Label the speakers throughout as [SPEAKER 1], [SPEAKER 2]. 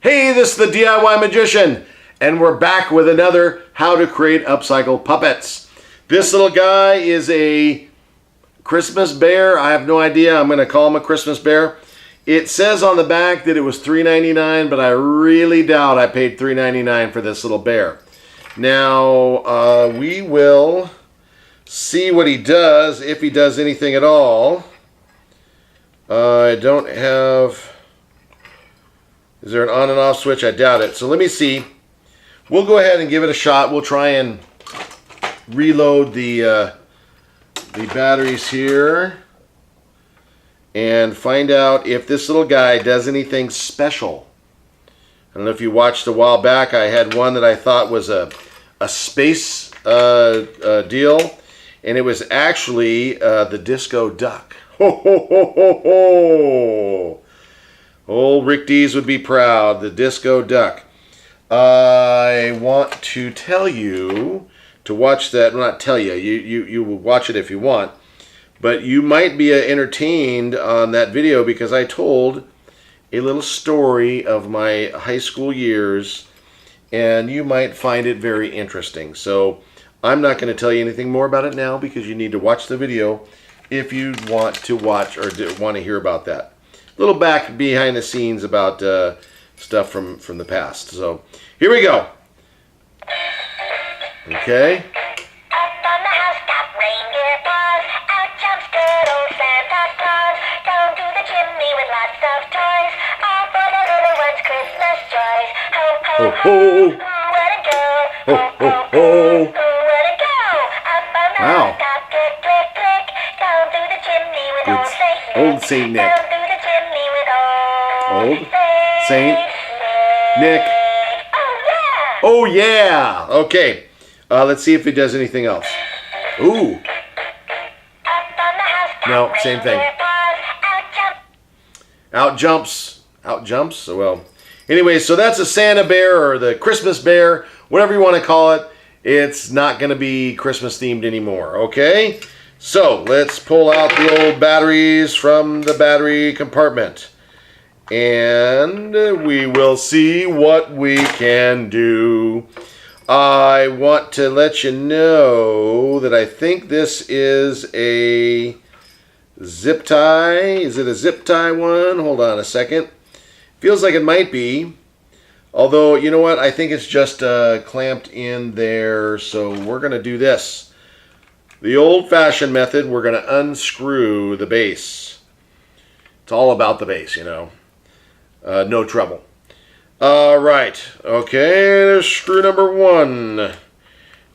[SPEAKER 1] Hey, this is the DIY Magician, and we're back with another How to Create Upcycled Puppets. This little guy is a Christmas bear. I have no idea. I'm going to call him a Christmas bear. It says on the back that it was $3.99, but I really doubt I paid $3.99 for this little bear. Now, we will see what he does, if he does anything at all. I don't have... Is there an on and off switch? I doubt it. So let me see. We'll go ahead and give it a shot. We'll try and reload the batteries here and find out if this little guy does anything special. I don't know if you watched a while back. I had one that I thought was a space deal, and it was actually the disco duck. Ho, ho, ho, ho, ho. Old Rick Dees would be proud, the disco duck. I want to tell you to watch that. Well, not tell you. You will watch it if you want. But you might be entertained on that video because I told a little story of my high school years, and you might find it very interesting. So I'm not going to tell you anything more about it now because you need to watch the video if you want to watch or want to hear about that. A little back behind the scenes about stuff from the past. So here we go. Okay.
[SPEAKER 2] Up on the housetop, reindeer paws. Out jumps good old Santa Claus. Down to the chimney with lots of toys. All for the little ones' Christmas joys. Ho, ho, ho. What a go. Ho, ho, ho. What a go. Up on the housetop, click, click, click. Down through the chimney with old Saint Nick.
[SPEAKER 1] Old Saint Nick.
[SPEAKER 2] Down through the chimney with old
[SPEAKER 1] Saint Nick. Oh yeah! Okay. Let's see if he does anything else. Ooh. No, same thing. Out jumps. Well, anyway, so that's a Santa bear or the Christmas bear, whatever you want to call it. It's not going to be Christmas themed anymore, okay? So let's pull out the old batteries from the battery compartment. And we will see what we can do. I want to let you know that I think this is a zip tie. Is it a zip tie one? Hold on a second. Feels like it might be. Although, you know what? I think it's just clamped in there. So we're going to do this. The old-fashioned method, we're going to unscrew the base. It's all about the base, you know. No trouble. All right. Okay, there's screw number 1.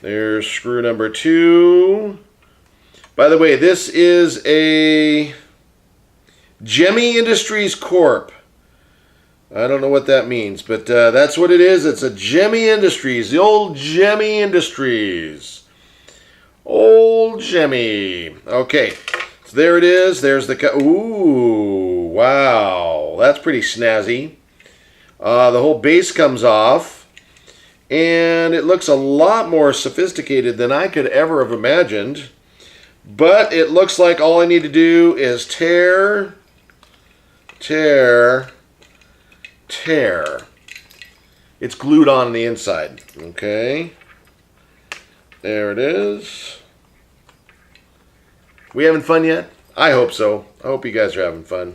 [SPEAKER 1] There's screw number 2. By the way, this is a Gemmy Industries Corp. I don't know what that means, but that's what it is. It's a Gemmy Industries, the old Gemmy Industries. Old Gemmy. Okay, so there it is. There's the... Ooh, wow. That's pretty snazzy. The whole base comes off, and it looks a lot more sophisticated than I could ever have imagined. But it looks like all I need to do is tear. It's glued on the inside. Okay. There it is. We having fun yet? I hope so. I hope you guys are having fun.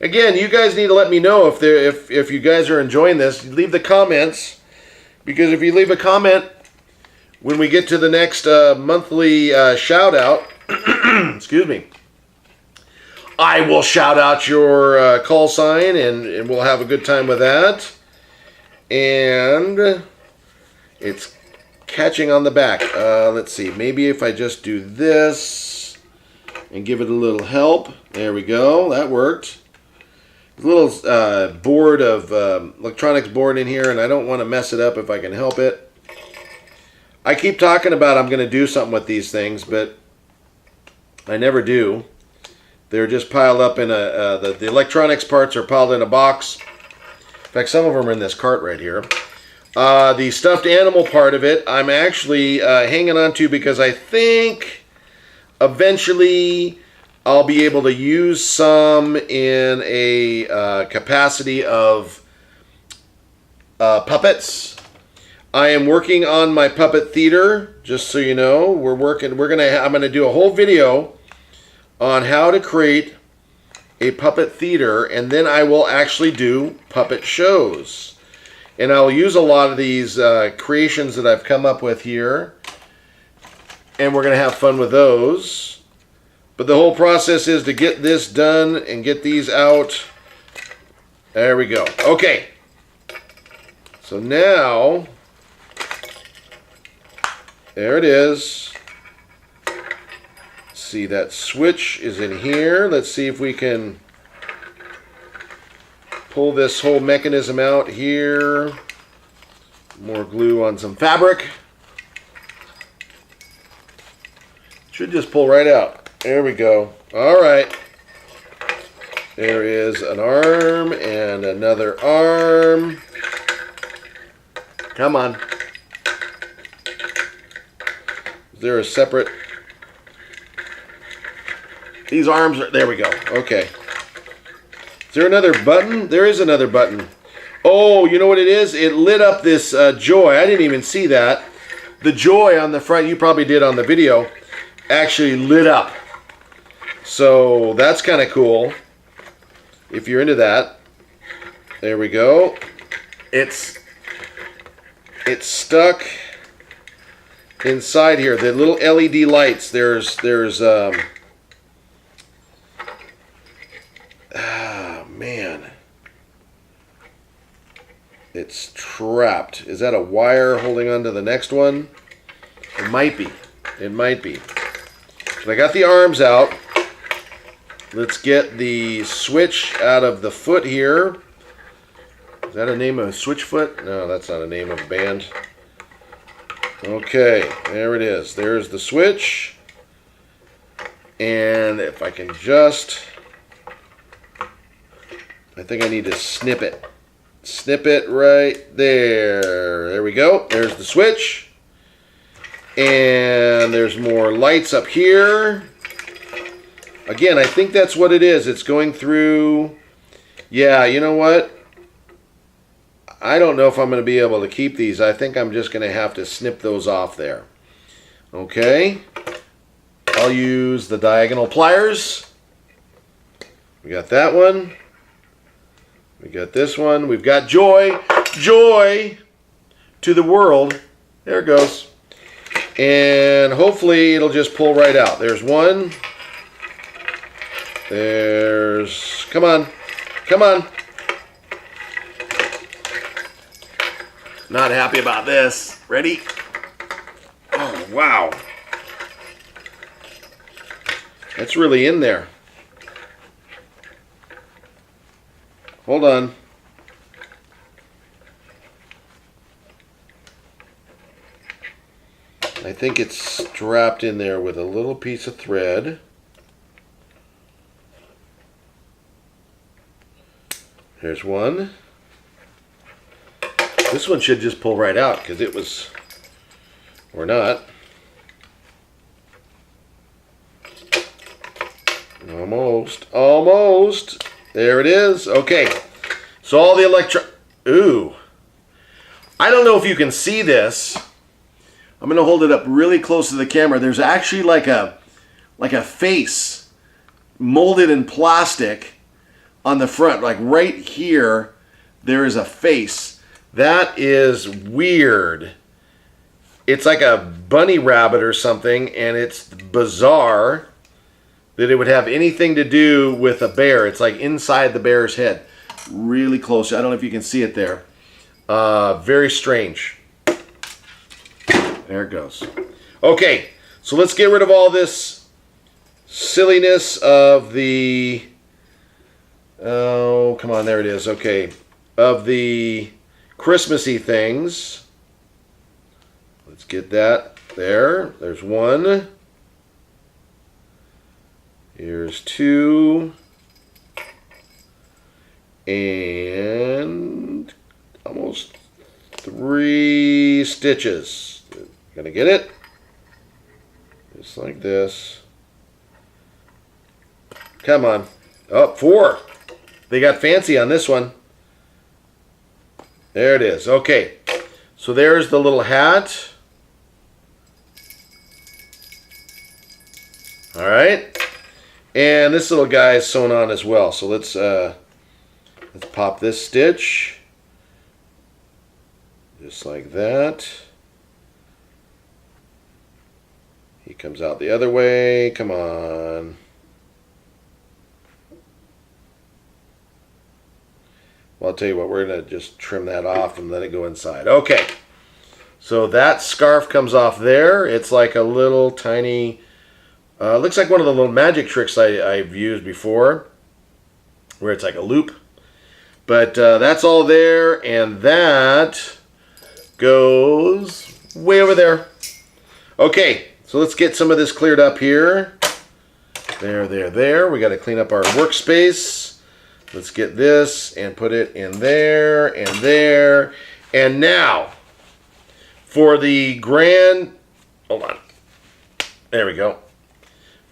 [SPEAKER 1] Again, you guys need to let me know if you guys are enjoying this. Leave the comments, because if you leave a comment when we get to the next monthly shout out, excuse me, I will shout out your call sign, and we'll have a good time with that. And it's catching on the back. Let's see, maybe if I just do this and give it a little help. There we go, that worked. A little board of electronics board in here, and I don't want to mess it up if I can help it. I keep talking about I'm going to do something with these things, but I never do. They're just piled up in the electronics parts are piled in a box. In fact, some of them are in this cart right here. The stuffed animal part of it, I'm actually hanging on to because I think eventually I'll be able to use some in a capacity of puppets. I am working on my puppet theater, just so you know. I'm gonna do a whole video on how to create a puppet theater, and then I will actually do puppet shows. And I'll use a lot of these creations that I've come up with here, and we're gonna have fun with those. But the whole process is to get this done and get these out. There we go. Okay. So now, there it is. See, that switch is in here. Let's see if we can pull this whole mechanism out here. More glue on some fabric. Should just pull right out. There we go. All right. There is an arm and another arm. Come on. Is there a separate... These arms are... There we go. Okay. Is there another button? There is another button. Oh, you know what it is? It lit up this joy. I didn't even see that. The joy on the front, you probably did on the video, actually lit up. So that's kind of cool. If you're into that. There we go. It's stuck inside here. The little LED lights. There's man. It's trapped. Is that a wire holding on to the next one? It might be. It might be. So I got the arms out. Let's get the switch out of the foot here. Is that a name of a switch foot? No, that's not a name of a band. Okay, there it is. There's the switch. And if I can just... I think I need to snip it. Snip it right there. There we go. There's the switch. And there's more lights up here. Again, I think that's what it is. It's going through... Yeah, you know what? I don't know if I'm going to be able to keep these. I think I'm just going to have to snip those off there. Okay. I'll use the diagonal pliers. We got that one. We got this one. We've got joy. Joy to the world. There it goes. And hopefully it'll just pull right out. There's one. There's... Come on. Come on. Not happy about this. Ready? Oh, wow. That's really in there. Hold on. I think it's strapped in there with a little piece of thread. There's one. This one should just pull right out because it was, or not. Almost, almost. There it is. Okay. So all the ooh. I don't know if you can see this. I'm going to hold it up really close to the camera. There's actually like a face molded in plastic on the front. Like right here, there is a face. That is weird. It's like a bunny rabbit or something, and it's bizarre that it would have anything to do with a bear. It's like inside the bear's head. Really close. I don't know if you can see it there. Very strange. There it goes. Okay, so let's get rid of all this silliness of the... Oh, come on, there it is. Okay. Of the Christmassy things. Let's get that there. There's one. Here's two. And almost 3 stitches. Gonna get it? Just like this. Come on. Oh, 4. They got fancy on this one. There it is. Okay. So there's the little hat. All right. And this little guy is sewn on as well. So let's pop this stitch. Just like that. He comes out the other way. Come on. Well, I'll tell you what, we're going to just trim that off and let it go inside. Okay. So that scarf comes off there. It's like a little tiny, looks like one of the little magic tricks I've used before, where it's like a loop. But that's all there, and that goes way over there. Okay, so let's get some of this cleared up here. There. We got to clean up our workspace. Let's get this and put it in there and there. And now, for the grand, hold on. There we go.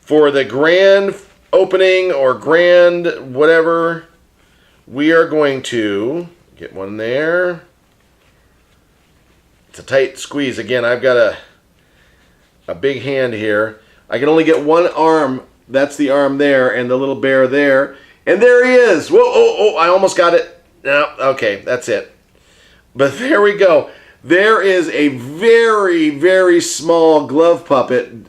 [SPEAKER 1] For the grand opening or grand whatever, we are going to get one there. It's a tight squeeze. Again, I've got a big hand here. I can only get one arm. That's the arm there and the little bear there. And there he is. Whoa, oh, I almost got it. No, okay, that's it. But there we go. There is a very, very small glove puppet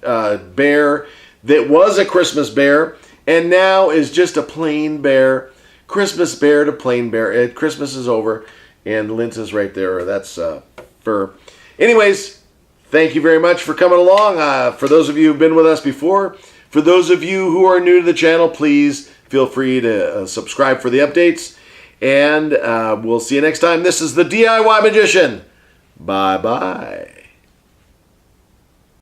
[SPEAKER 1] bear that was a Christmas bear and now is just a plain bear. Christmas bear to plain bear. Christmas is over and Lint is right there. That's fur. Anyways, thank you very much for coming along. For those of you who've been with us before, for those of you who are new to the channel, please feel free to subscribe for the updates. And we'll see you next time. This is the DIY Magician. Bye-bye.